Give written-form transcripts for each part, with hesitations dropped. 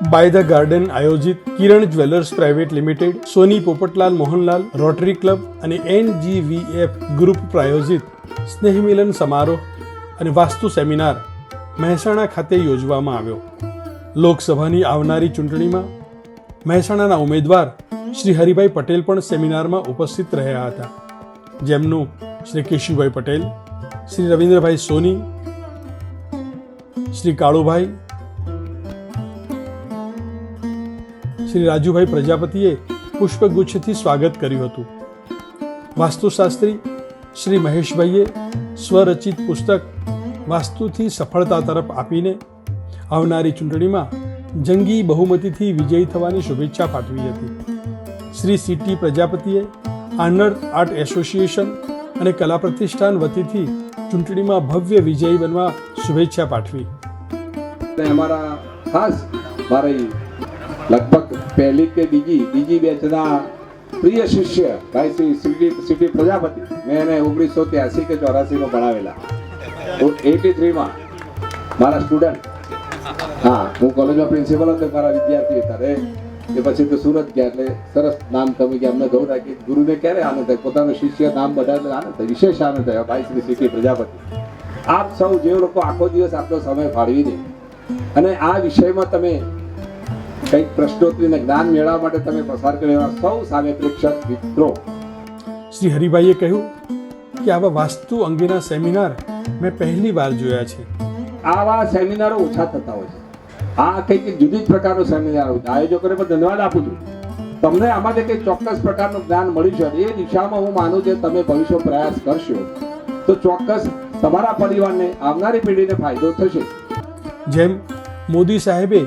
By the garden આયોજિત કિરણ jewellers private limited, સોની Popatlal Mohanlal rotary club અને NGVF group પ્રાયોજિત સ્નેહ મિલન સમારોહ અને વાસ્તુ સેમિનાર મહેસાણા ખાતે યોજવામાં આવ્યો. લોકસભાની આવનારી ચૂંટણીમાં મહેસાણાના ઉમેદવાર શ્રી હરિભાઈ પટેલ પણ સેમિનારમાં ઉપસ્થિત રહ્યા હતા, જેમનું શ્રી કેશુભાઈ પટેલ, શ્રી રવિન્દ્રભાઈ સોની, શ્રી કાળુભાઈ, શ્રી રાજુભાઈ પ્રજાપતિએ પુષ્પગુચ્છથી સ્વાગત કર્યું હતું. વાસ્તુશાસ્ત્રી શ્રી મહેશભાઈએ સ્વરચિત પુસ્તક વાસ્તુથી સફળતા તરફ આપીને આવનારી ચૂંટણીમાં જંગી બહુમતીથી વિજયી થવાની શુભેચ્છા પાઠવી હતી. શ્રી CT પ્રજાપતિએ આનર્થ આર્ટ એસોસિએશન અને કલા પ્રતિષ્ઠાન વતીથી ચૂંટણીમાં ભવ્ય વિજયી બનવા શુભેચ્છા પાઠવી. અમારા ખાસ મારી લગભગ પહેલી કે બીજી બેચના પ્રિય શિષ્ય ભાઈ શ્રી CT પ્રજાપતિ, મેં એને 1983 કે 84માં ભણાવેલા. 83માં મારા સ્ટુડન્ટ, હા, હું કોલેજમાં પ્રિન્સિપલ હતો, મારા વિદ્યાર્થી હતા રે. એ પછી તો સુરત ગયા, એટલે સરસ નામ તમે કે અમને ગૌરવ રાખી. ગુરુને ક્યારે આનંદ થાય, પોતાનો શિષ્ય નામ બધાને આનંદ થાય, વિશેષ આનંદ થયો ભાઈ શ્રી CT પ્રજાપતિ. આપ સૌ જે લોકો આખો દિવસ આટલો સમય ફાળવી દે અને આ વિષયમાં તમે કંઈક પ્રશ્નોત્તરીને જ્ઞાન મેળવવા માટે તમે પસાર કર્યો, સૌ સામે પ્રેક્ષક મિત્રો. શ્રી હરિભાઈએ કહ્યું કે આવા વાસ્તુ અંગેના સેમિનાર મેં પહેલી વાર જોયા છે. આવા સેમિનારો ઓછા થતા હોય છે. આ કંઈક જુદી જ પ્રકારનો સેમિનાર હોય છે. આયોજકોને પણ ધન્યવાદ આપું છું. તમને આમાંથી કંઈક ચોક્કસ પ્રકારનું જ્ઞાન મળ્યું છે. એ દિશામાં હું માનું છું તમે ભવિષ્ય પ્રયાસ કરશો તો ચોક્કસ તમારા પરિવારને, આવનારી પેઢીને ફાયદો થશે. જેમ મોદી સાહેબે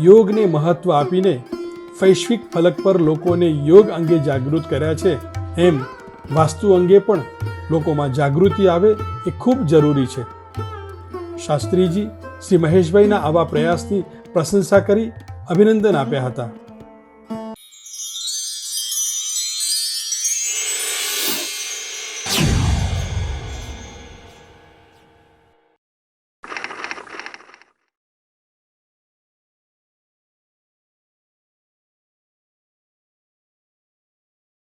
યોગને મહત્વ આપીને વૈશ્વિક ફલક પર લોકોને યોગ અંગે જાગૃત કર્યા છે, એમ વાસ્તુ અંગે પણ લોકોમાં જાગૃતિ આવે એ ખૂબ જરૂરી છે. શાસ્ત્રીજી શ્રી મહેશભાઈના આવા પ્રયાસની પ્રશંસા કરી અભિનંદન આપ્યા હતા.